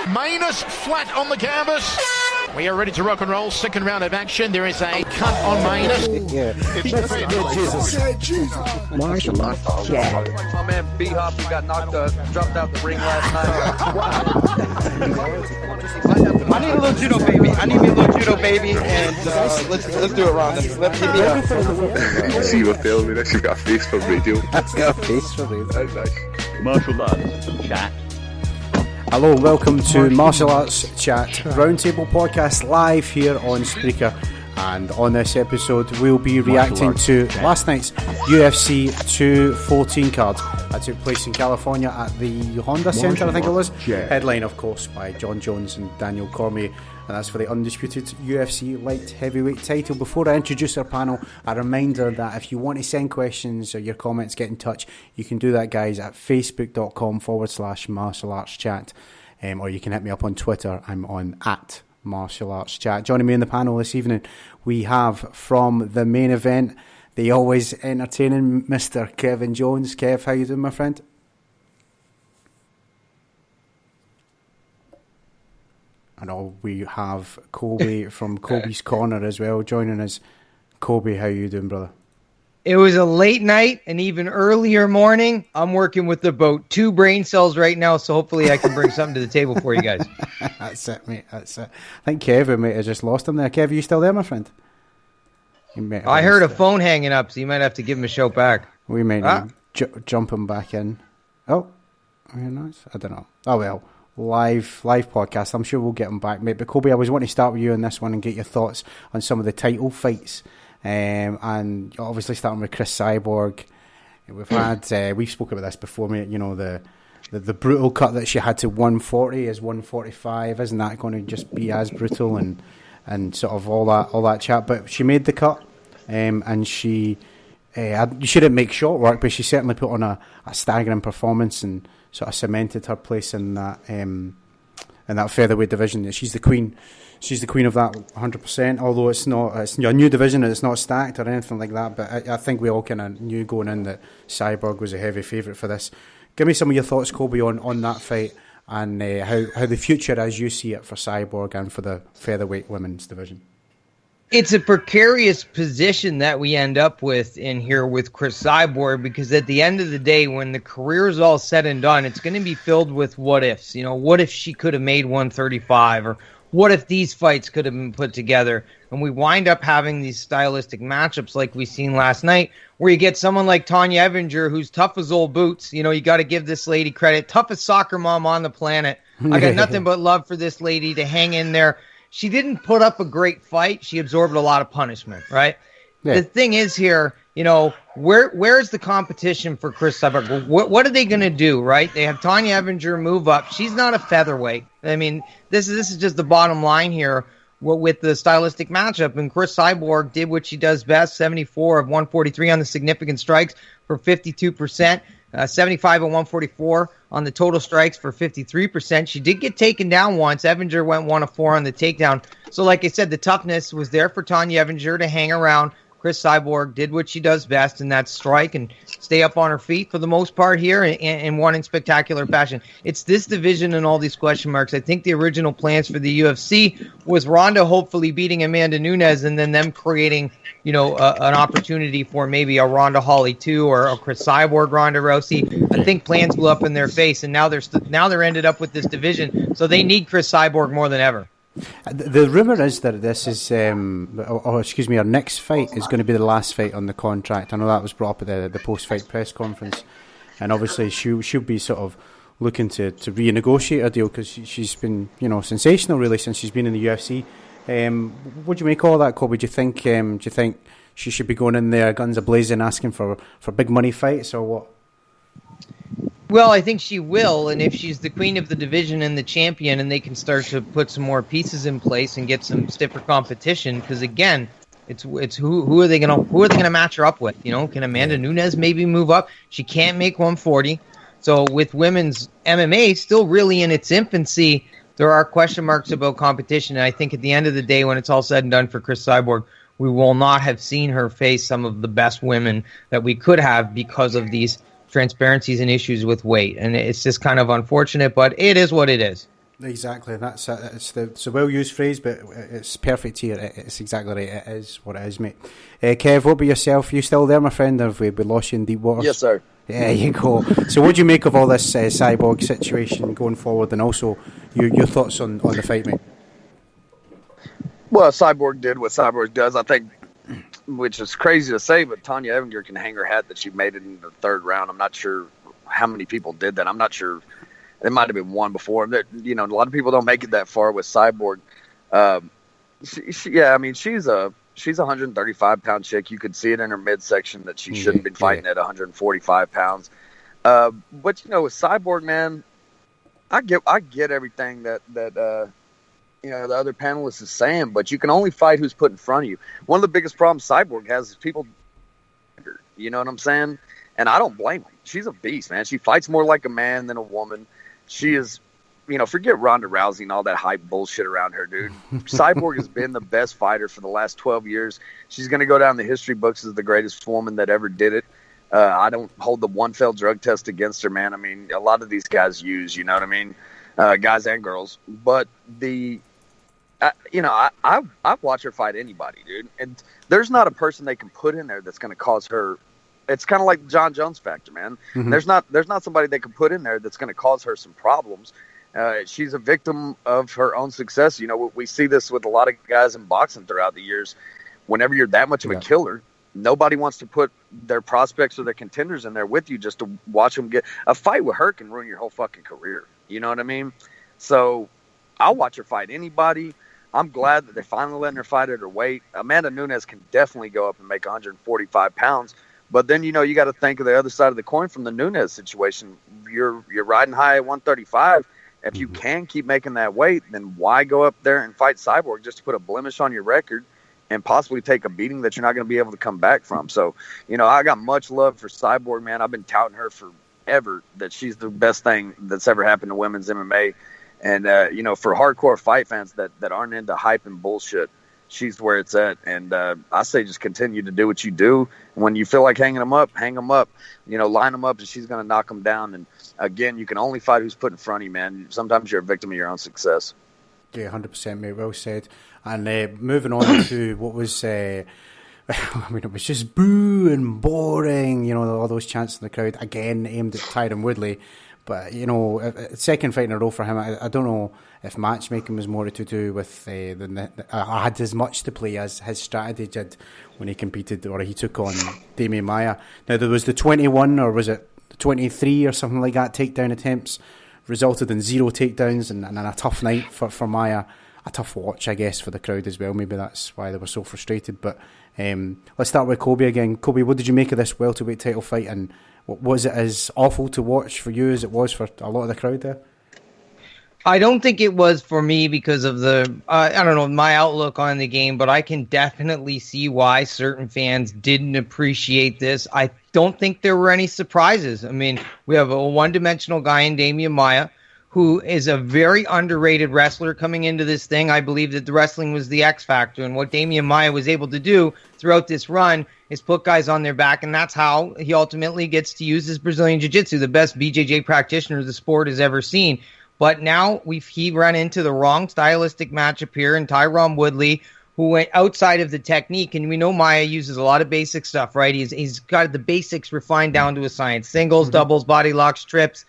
Manus flat on the canvas. We are ready to rock and roll. Second round of action. There is a cut on Manus. Yeah. Jesus. Martial arts. Yeah. My man B-Hop, he got dropped out the ring last night. I need a little judo baby. And let's do it, Ron. Let's hit me up. See you were filming this. You've got a face for radio. That's got a face for radio. That's nice. Martial arts chat. Hello, welcome to Martial Arts Chat Roundtable Podcast live here on Spreaker. And on this episode, we'll be reacting to last night's UFC 214 card that took place in California at the Honda Center, I think it was. Headline, of course, by John Jones and Daniel Cormier. And that's for the undisputed UFC light heavyweight title. Before I introduce our panel, a reminder that if you want to send questions or your comments, get in touch, you can do that, guys, at facebook.com/martial arts chat. Or you can hit me up on Twitter. I'm on @martialartschat. Joining me in the panel this evening, we have from the main event, the always entertaining Mr. Kevin Jones. Kev, how you doing, my friend? And we have Kobe from Kobe's Corner as well joining us. Kobe, how you doing, brother? It was a late night, an even earlier morning. I'm working with about 2 brain cells right now, so hopefully I can bring something to the table for you guys. That's it, mate. That's it. I think Kev might have just lost him there. Kev, are you still there, my friend? I heard a phone hanging up, so you might have to give him a shout back. We might jump him back in. Oh, very nice. I don't know. Oh, well. Live podcast. I'm sure we'll get him back, mate. But Kobe, I was wanting to start with you on this one and get your thoughts on some of the title fights. And obviously starting with Chris Cyborg. We've had we've spoken about this before, mate. You know, the brutal cut that she had to 140 is 145. Isn't that going to just be as brutal and sort of all that chat? But she made the cut, and she didn't make short work, but she certainly put on a staggering performance and sort of cemented her place in that featherweight division. She's the queen. She's the queen of that 100%. Although it's a new division and it's not stacked or anything like that. But I think we all kind of knew going in that Cyborg was a heavy favourite for this. Give me some of your thoughts, Kobe, on that fight and how the future as you see it for Cyborg and for the featherweight women's division. It's a precarious position that we end up with in here with Chris Cyborg, because at the end of the day, when the career is all said and done, it's going to be filled with what ifs. You know, what if she could have made 135, or what if these fights could have been put together? And we wind up having these stylistic matchups like we seen last night, where you get someone like Tanya Evinger, who's tough as old boots. You know, you got to give this lady credit. Toughest soccer mom on the planet. I got nothing but love for this lady to hang in there. She didn't put up a great fight. She absorbed a lot of punishment, right? Yeah. The thing is here, you know, where's the competition for Chris Cyborg? What are they going to do, right? They have Tanya Evinger move up. She's not a featherweight. I mean, this is just the bottom line here with the stylistic matchup. And Chris Cyborg did what she does best, 74 of 143 on the significant strikes for 52%. 75 and 144 on the total strikes for 53%. She did get taken down once. Evinger went 1 of 4 on the takedown. So like I said, the toughness was there for Tanya Evinger to hang around. Chris Cyborg did what she does best, and that's strike and stay up on her feet for the most part here and won in spectacular fashion. It's this division and all these question marks. I think the original plans for the UFC was Ronda hopefully beating Amanda Nunes and then them creating, you know, an opportunity for maybe a Ronda Holly 2 or a Chris Cyborg Ronda Rousey. I think plans blew up in their face, and now they're ended up with this division, so they need Chris Cyborg more than ever. The rumour is that this is, our next fight is going to be the last fight on the contract. I know that was brought up at the post-fight press conference, and obviously she'll be sort of looking to renegotiate a deal because she's been, you know, sensational really since she's been in the UFC. What do you make of all that, Kobe? Do you think she should be going in there guns a-blazing, asking for big money fights, or what? Well, I think she will, and if she's the queen of the division and the champion, and they can start to put some more pieces in place and get some stiffer competition, because again, it's who are they gonna match her up with? You know, can Amanda Nunes maybe move up? She can't make 140. So with women's MMA still really in its infancy, there are question marks about competition. And I think at the end of the day, when it's all said and done for Chris Cyborg, we will not have seen her face some of the best women that we could have because of these transparencies and issues with weight. And it's just kind of unfortunate, but it is what it is. Exactly, that's it. It's a well-used phrase, but it's perfect here. It's exactly right. It is what it is, mate. Kev, what about yourself? You still there, my friend? Or have we lost you in deep waters? Yes, sir. There you go. So what do you make of all this Cyborg situation going forward, and also your thoughts on the fight, mate? Well, Cyborg did what Cyborg does, I think, which is crazy to say, but Tanya Evinger can hang her hat that she made it in the third round. I'm not sure how many people did that. I'm not sure. There might have been one before. A lot of people don't make it that far with Cyborg. She's a 135-pound chick. You could see it in her midsection that she shouldn't be fighting at 145 pounds. But with Cyborg, man, I get everything that the other panelist is saying, but you can only fight who's put in front of you. One of the biggest problems Cyborg has is people. You know what I'm saying? And I don't blame him. She's a beast, man. She fights more like a man than a woman. She is, forget Ronda Rousey and all that hype bullshit around her, dude. Cyborg has been the best fighter for the last 12 years. She's going to go down in the history books as the greatest woman that ever did it. I don't hold the one failed drug test against her, man. I mean, a lot of these guys use, you know what I mean? Guys and girls. But I've watched her fight anybody, dude. And there's not a person they can put in there that's going to cause her. It's kind of like the John Jones factor, man. Mm-hmm. There's not somebody they can put in there that's going to cause her some problems. She's a victim of her own success. We see this with a lot of guys in boxing throughout the years. Whenever you're that much of a killer, nobody wants to put their prospects or their contenders in there with you just to watch them get a fight with her can ruin your whole fucking career. You know what I mean? So I'll watch her fight anybody. I'm glad that they're finally letting her fight at her weight. Amanda Nunes can definitely go up and make 145 pounds. But then, you got to think of the other side of the coin from the Nunes situation. You're riding high at 135. If you can keep making that weight, then why go up there and fight Cyborg just to put a blemish on your record and possibly take a beating that you're not going to be able to come back from? So, I got much love for Cyborg, man. I've been touting her forever that she's the best thing that's ever happened to women's MMA. And, for hardcore fight fans that aren't into hype and bullshit, she's where it's at. And I say just continue to do what you do. When you feel like hanging them up, hang them up. Line them up, and she's going to knock them down. And, again, you can only fight who's put in front of you, man. Sometimes you're a victim of your own success. Yeah, 100%, mate. Well said. And moving on to what was... it was just boo and boring, all those chants in the crowd, again, aimed at Tyron Woodley. But, second fight in a row for him, I don't know if matchmaking was more to do with had as much to play as his strategy did when he competed or he took on Damian Maia. Now, there was the 21 or was it 23 or something like that takedown attempts, resulted in 0 takedowns and a tough night for Maia. A tough watch, I guess, for the crowd as well. Maybe that's why they were so frustrated. But let's start with Kobe again. Kobe, what did you make of this welterweight title fight, and was it as awful to watch for you as it was for a lot of the crowd there? I don't think it was for me because of my outlook on the game, but I can definitely see why certain fans didn't appreciate this. I don't think there were any surprises. I mean, we have a one-dimensional guy in Damian Maia, who is a very underrated wrestler coming into this thing. I believe that the wrestling was the X factor, and what Damian Maia was able to do throughout this run is put guys on their back, and that's how he ultimately gets to use his Brazilian Jiu-Jitsu, the best BJJ practitioner the sport has ever seen. But now he ran into the wrong stylistic matchup here in Tyron Woodley, who went outside of the technique, and we know Maia uses a lot of basic stuff, right? He's got the basics refined down to a science. Singles, doubles, body locks, trips.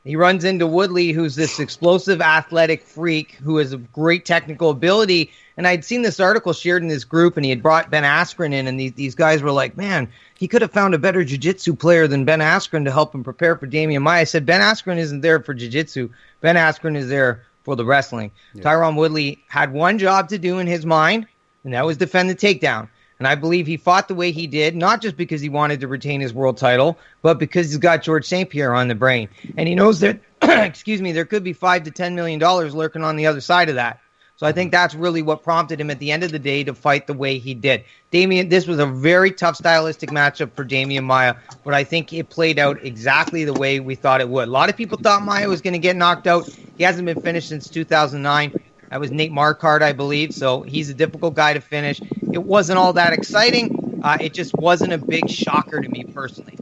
He runs into Woodley, who's this explosive athletic freak who has a great technical ability. And I'd seen this article shared in this group, and he had brought Ben Askren in, and these guys were like, man, he could have found a better jiu-jitsu player than Ben Askren to help him prepare for Damian Maia. I said, Ben Askren isn't there for jiu-jitsu. Ben Askren is there for the wrestling. Yeah. Tyron Woodley had one job to do in his mind, and that was defend the takedown. And I believe he fought the way he did, not just because he wanted to retain his world title, but because he's got George St. Pierre on the brain. And he knows that, there could be $5 to $10 million lurking on the other side of that. So I think that's really what prompted him at the end of the day to fight the way he did. This was a very tough stylistic matchup for Damian Maia, but I think it played out exactly the way we thought it would. A lot of people thought Maia was going to get knocked out. He hasn't been finished since 2009. That was Nate Marquardt, I believe, so he's a difficult guy to finish. It wasn't all that exciting. It just wasn't a big shocker to me personally.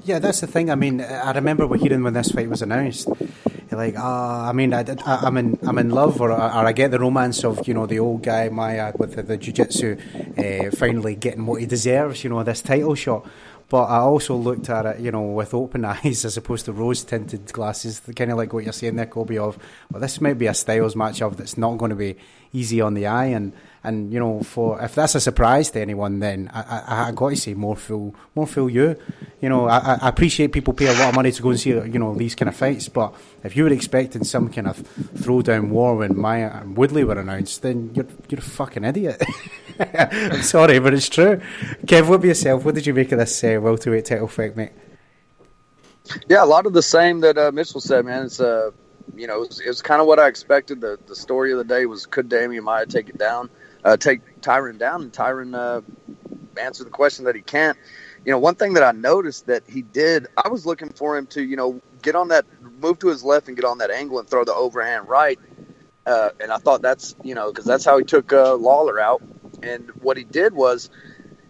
Yeah, that's the thing. I mean, I remember hearing when this fight was announced, like, I mean, I'm in love, or I get the romance of, you know, the old guy Maya with the jiu-jitsu finally getting what he deserves, you know, this title shot. But I also looked at it, you know, with open eyes as opposed to rose-tinted glasses, kind of like what you're saying there, Kobe, of, well, this might be a styles matchup that's not going to be easy on the eye. And you know, if that's a surprise to anyone, then I got to say more fool you. You know, I appreciate people pay a lot of money to go and see, you know, these kind of fights, but if you were expecting some kind of throwdown war when Maya and Woodley were announced, then you're a fucking idiot. I'm sorry, but it's true. Kev, what about yourself? What did you make of this welterweight title fight, mate? Yeah, a lot of the same that Mitchell said, man. It's you know, it was kind of what I expected. The story of the day was, could Damian Maia take Tyron down, and Tyron answer the question that he can't. You know, one thing that I noticed that he did, I was looking for him to, you know, get on that, move to his left and get on that angle and throw the overhand right. And I thought that's, you know, because that's how he took Lawler out. And what he did was,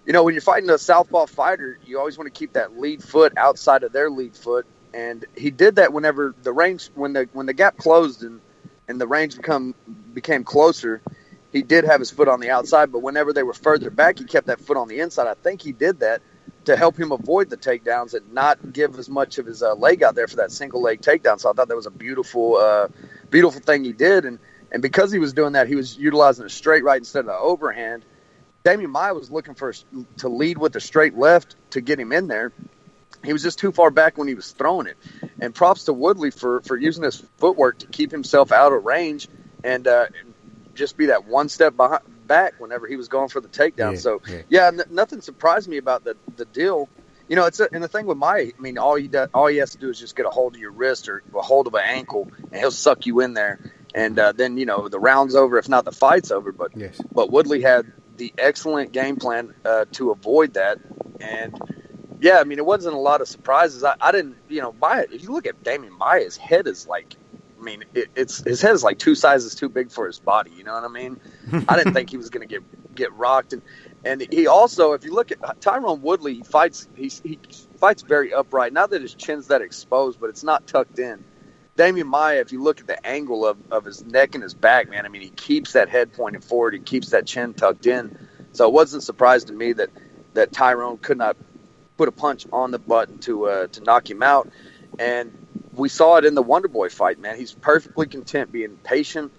you know, when you're fighting a southpaw fighter, you always want to keep that lead foot outside of their lead foot. And he did that whenever the range, when the gap closed and the range became closer, he did have his foot on the outside. But whenever they were further back, he kept that foot on the inside. I think he did that to help him avoid the takedowns and not give as much of his leg out there for that single leg takedown. So I thought that was a beautiful thing he did. And because he was doing that, he was utilizing a straight right instead of the overhand. Damian Maia was looking to lead with a straight left to get him in there. He was just too far back when he was throwing it. And props to Woodley for using his footwork to keep himself out of range and just be that one step back whenever he was going for the takedown. Nothing surprised me about the deal. You know, and the thing with Maia, I mean, all he has to do is just get a hold of your wrist or a hold of an ankle, and he'll suck you in there. And then, you know, the round's over, if not the fight's over. But Woodley had the excellent game plan to avoid that. And, yeah, I mean, it wasn't a lot of surprises. I didn't, you know, Maia, if you look at Damian Maia, his head is like, I mean, his head is like 2 sizes too big for his body. You know what I mean? I didn't think he was going to get rocked. And he also, if you look at Tyron Woodley, he fights very upright. Not that his chin's that exposed, but it's not tucked in. Damian Maia, if you look at the angle of his neck and his back, man, I mean, he keeps that head pointed forward. He keeps that chin tucked in. So it wasn't a surprise to me that Tyron could not put a punch on the button to knock him out. And we saw it in the Wonderboy fight, man. He's perfectly content being patient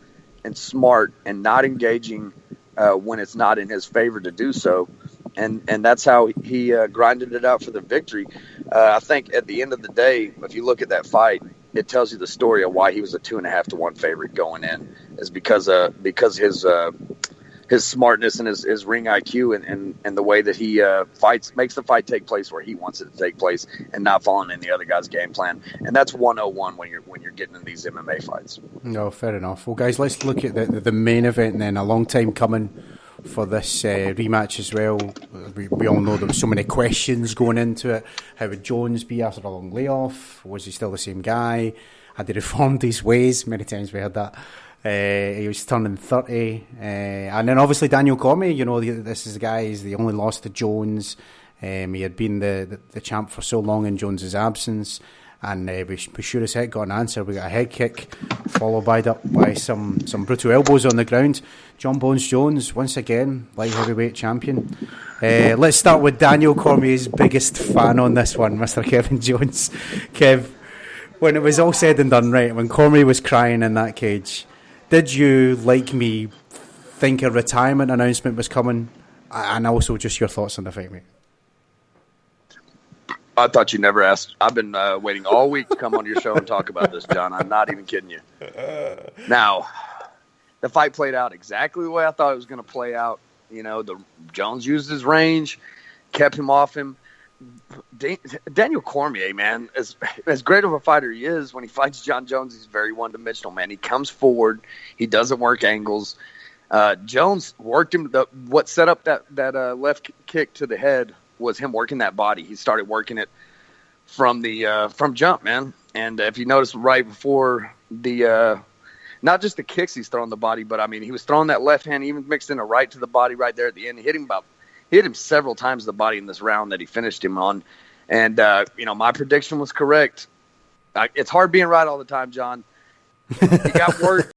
and smart and not engaging when it's not in his favor to do so. And that's how he grinded it out for the victory. I think at the end of the day, if you look at that fight, it tells you the story of why he was a 2.5 to 1 favorite going in, is because his smartness and his ring IQ and the way that he makes the fight take place where he wants it to take place and not following in the other guy's game plan. And that's 101 when you're getting in these MMA fights. No, fair enough. Well, guys, let's look at the main event then. A long time coming for this rematch as well. We all know there were so many questions going into it. How would Jones be after a long layoff? Was he still the same guy? Had he reformed his ways? Many times we heard that. He was turning 30. And then obviously Daniel Cormier, you know, this is the guy, he's the only loss to Jones. He had been the champ for so long in Jones's absence. And we sure as heck got an answer. We got a head kick, followed by some brutal elbows on the ground. John Bones Jones, once again, light heavyweight champion. Let's start with Daniel Cormier's biggest fan on this one, Mr. Kevin Jones. Kev, when it was all said and done, right, when Cormier was crying in that cage, did you, like me, think a retirement announcement was coming? And also just your thoughts on the fight, mate. I thought you never asked. I've been waiting all week to come on your show and talk about this, John. I'm not even kidding you. Now, the fight played out exactly the way I thought it was going to play out. You know, Jones used his range, kept him off him. Daniel Cormier, man, as great of a fighter he is, when he fights John Jones, he's very one-dimensional, man. He comes forward. He doesn't work angles. Jones worked him. What set up that left kick to the head was him working that body. He started working it from jump, man. And if you notice right before not just the kicks he's throwing the body, but I mean, he was throwing that left hand, even mixed in a right to the body right there at the end. He hit him several times the body in this round that he finished him on. And, you know, my prediction was correct. It's hard being right all the time, John. He got word.